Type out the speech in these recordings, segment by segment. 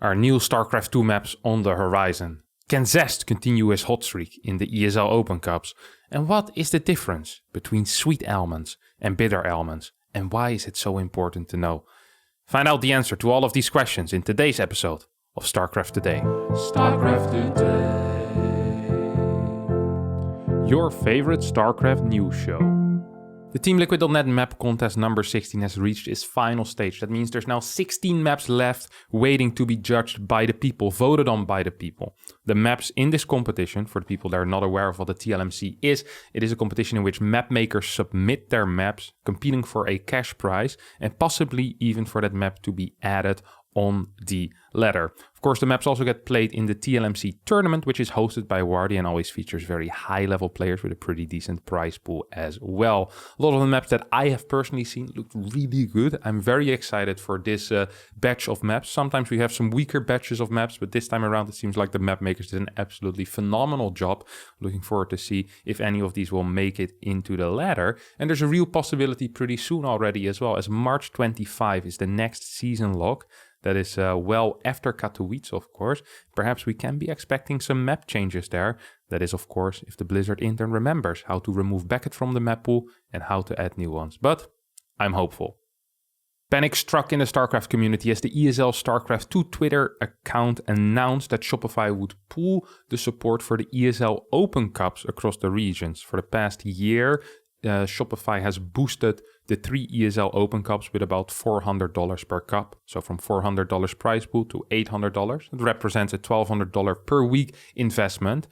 Are new StarCraft 2 maps on the horizon? Can Zest continue his hot streak in the ESL Open Cups? And what is the difference between sweet almonds and bitter almonds? And why is it so important to know? Find out the answer to all of these questions in today's episode of StarCraft Today. StarCraft Today. Your favorite StarCraft news show. The Team Liquid.net map contest number 16 has reached its final stage. That means there's now 16 maps left waiting to be judged by the people, voted on by the people. The maps in this competition, for the people that are not aware of what the TLMC is, it is a competition in which map makers submit their maps, competing for a cash prize and possibly even for that map to be added on the ladder. Of course, the maps also get played in the TLMC tournament, which is hosted by Wardy and always features very high-level players with a pretty decent prize pool as well. A lot of the maps that I have personally seen look really good. I'm very excited for this batch of maps. Sometimes we have some weaker batches of maps, but this time around it seems like the map makers did an absolutely phenomenal job. Looking forward to see if any of these will make it into the ladder. And there's a real possibility pretty soon already as well, as March 25 is the next season lock. That is well after Katowice, of course. Perhaps we can be expecting some map changes there. That is, of course, if the Blizzard intern remembers how to remove Beckett from the map pool and how to add new ones. But I'm hopeful. Panic struck in the StarCraft community as the ESL StarCraft 2 Twitter account announced that Shopify would pool the support for the ESL Open Cups across the regions. For the past year, Shopify has boosted the 3 ESL Open Cups with about $400 per cup. So from $400 prize pool to $800. It represents a $1,200 per week investment.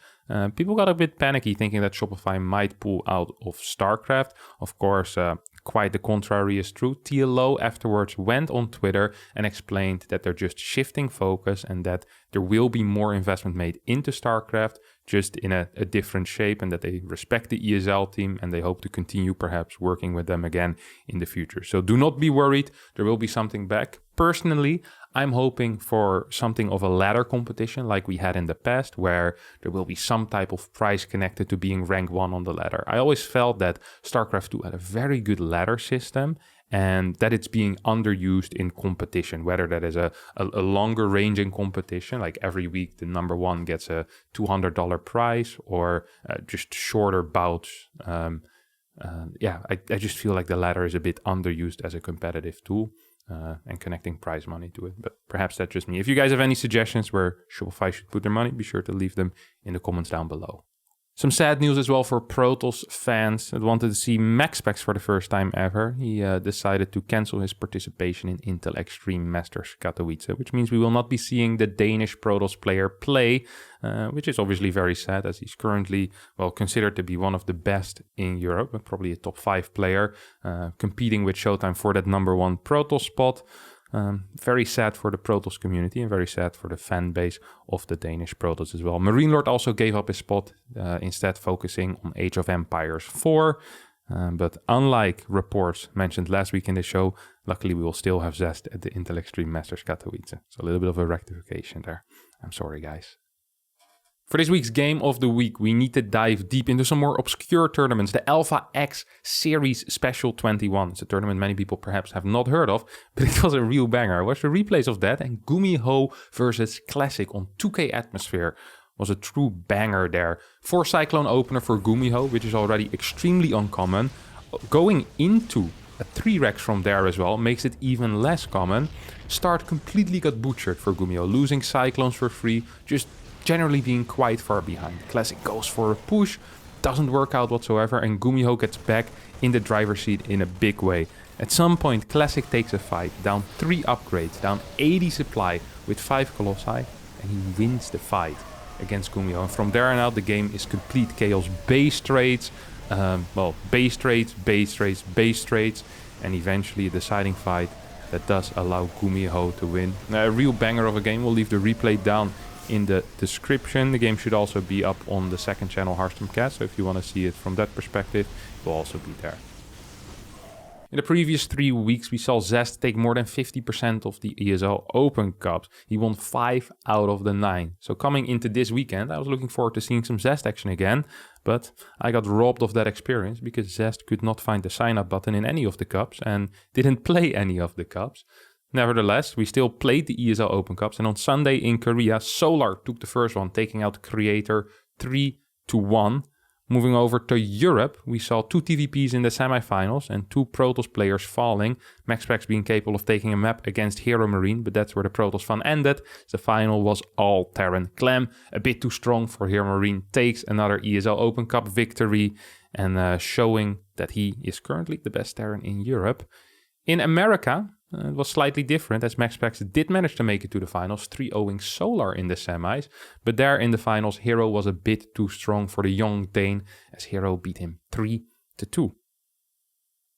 People got a bit panicky thinking that Shopify might pull out of StarCraft. Of course, quite the contrary is true. TLO afterwards went on Twitter and explained that they're just shifting focus and that there will be more investment made into StarCraft, just in a different shape, and that they respect the ESL team and they hope to continue perhaps working with them again in the future. So do not be worried, there will be something back. Personally, I'm hoping for something of a ladder competition like we had in the past, where there will be some type of prize connected to being rank 1 on the ladder. I always felt that StarCraft 2 had a very good ladder system and that it's being underused in competition, whether that is a longer ranging competition, like every week the number 1 gets a $200 prize, or just shorter bouts. I just feel like the ladder is a bit underused as a competitive tool. And connecting prize money to it. But perhaps that's just me. If you guys have any suggestions where Shopify should put their money, be sure to leave them in the comments down below. Some sad news as well for Protoss fans that wanted to see MaxPax for the first time ever. He decided to cancel his participation in Intel Extreme Masters Katowice, which means we will not be seeing the Danish Protoss player play, which is obviously very sad as he's currently, considered to be one of the best in Europe, and probably a top 5 player, competing with Showtime for that number 1 Protoss spot. Very sad for the Protoss community and very sad for the fan base of the Danish Protoss as well. Marine Lord also gave up his spot, instead focusing on Age of Empires 4. But unlike reports mentioned last week in the show, luckily we will still have Zest at the Intel Extreme Masters Katowice. So a little bit of a rectification there. I'm sorry, guys. For this week's Game of the Week, we need to dive deep into some more obscure tournaments. The Alpha X Series Special 21. It's a tournament many people perhaps have not heard of, but it was a real banger. I watched the replays of that, and Gumiho versus Classic on 2K Atmosphere was a true banger there. 4 Cyclone opener for Gumiho, which is already extremely uncommon. Going into a 3 Rex from there as well makes it even less common. Start completely got butchered for Gumiho, losing Cyclones for free, just generally being quite far behind. Classic goes for a push, doesn't work out whatsoever, and Gumiho gets back in the driver's seat in a big way. At some point, Classic takes a fight, down 3 upgrades, down 80 supply with 5 Colossi, and he wins the fight against Gumiho. And from there on out, the game is complete chaos. Base trades, base trades, base trades, base trades, and eventually a deciding fight that does allow Gumiho to win. A real banger of a game. We'll leave the replay down in the description. The game should also be up on the second channel, Harstem Cast, so if you want to see it from that perspective, it will also be there. In the previous 3 weeks, we saw Zest take more than 50% of the ESL Open Cups. He won 5 out of the 9. So coming into this weekend, I was looking forward to seeing some Zest action again, but I got robbed of that experience because Zest could not find the sign up button in any of the cups and didn't play any of the cups. Nevertheless, we still played the ESL Open Cups, and on Sunday in Korea, Solar took the first one, taking out Creator 3-1. Moving over to Europe, we saw 2 TVPs in the semifinals and 2 Protoss players falling. MaxPax being capable of taking a map against Hero Marine, but that's where the Protoss fun ended. The final was all Terran Clem, a bit too strong for Hero Marine, takes another ESL Open Cup victory and showing that he is currently the best Terran in Europe. In America, it was slightly different as MaxPax did manage to make it to the finals, 3-0ing Solar in the semis. But there in the finals, Hero was a bit too strong for the young Dane as Hero beat him 3-2.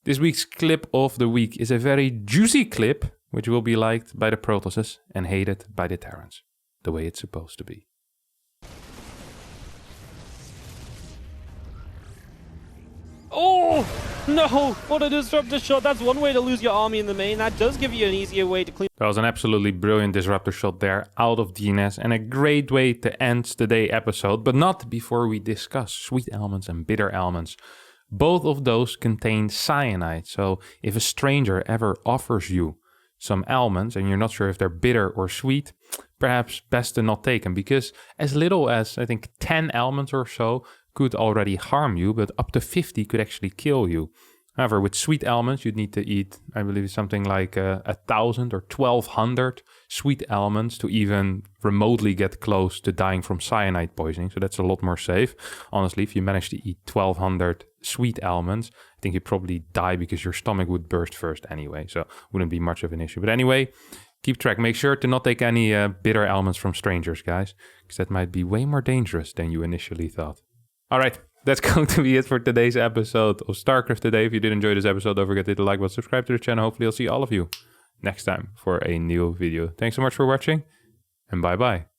This week's clip of the week is a very juicy clip, which will be liked by the Protosses and hated by the Terrans, the way it's supposed to be. Oh, no, what a disruptor shot. That's one way to lose your army in the main. That does give you an easier way to clean. That was an absolutely brilliant disruptor shot there out of DNS and a great way to end today's episode, but not before we discuss sweet almonds and bitter almonds. Both of those contain cyanide, so if a stranger ever offers you some almonds and you're not sure if they're bitter or sweet, perhaps best to not take them, because as little as I think 10 almonds or so could already harm you, but up to 50 could actually kill you. However, with sweet almonds, you'd need to eat, I believe, something like 1,000 or 1,200 sweet almonds to even remotely get close to dying from cyanide poisoning. So that's a lot more safe. Honestly, if you manage to eat 1,200 sweet almonds, I think you'd probably die because your stomach would burst first anyway. So wouldn't be much of an issue. But anyway, keep track. Make sure to not take any bitter almonds from strangers, guys, because that might be way more dangerous than you initially thought. All right, that's going to be it for today's episode of StarCraft Today. If you did enjoy this episode, don't forget to hit the like button, subscribe to the channel. Hopefully I'll see all of you next time for a new video. Thanks so much for watching, and bye-bye.